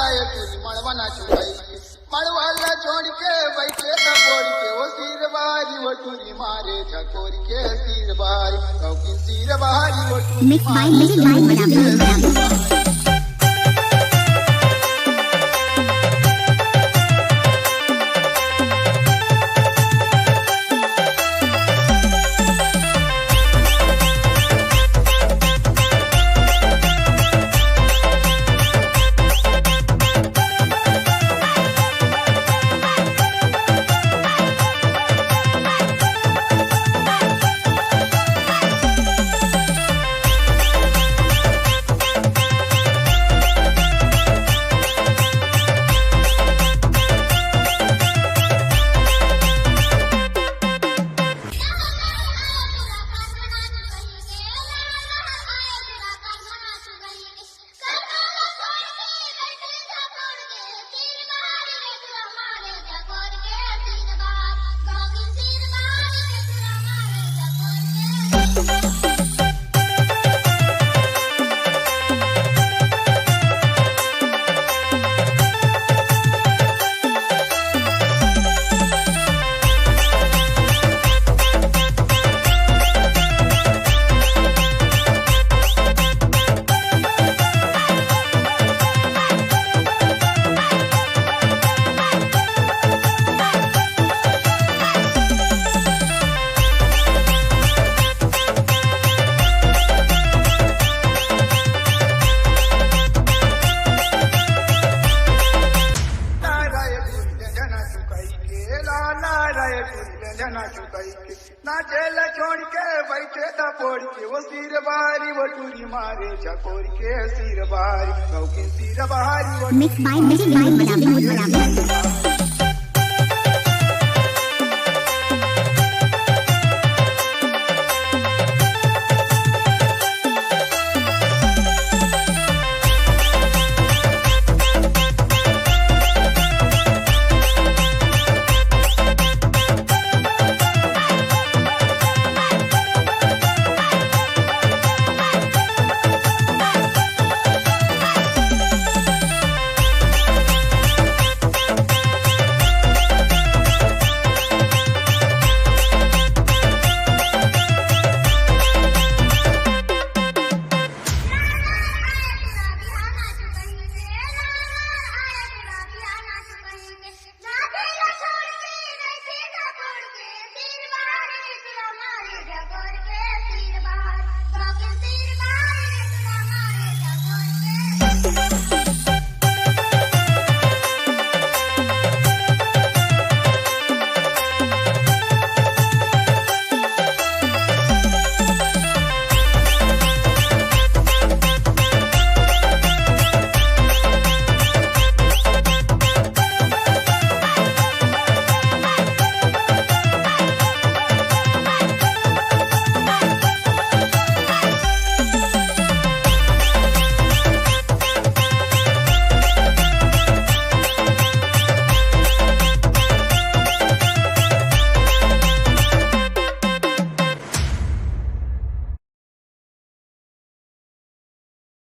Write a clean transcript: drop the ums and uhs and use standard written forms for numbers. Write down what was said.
राय तुरी मड़वना चुकाई मड़वाला छोड़ के बैठे तपोड़ के वो सिर बारी वो टूरी मारे झकोर के सिर बारी की सिर बारी वो टूरी मारे ना जेल छोड़ के बैठे तपोड़ के वो सिर बारी वो टूरी मारे झकोर के सिर बारी सिर बारी वो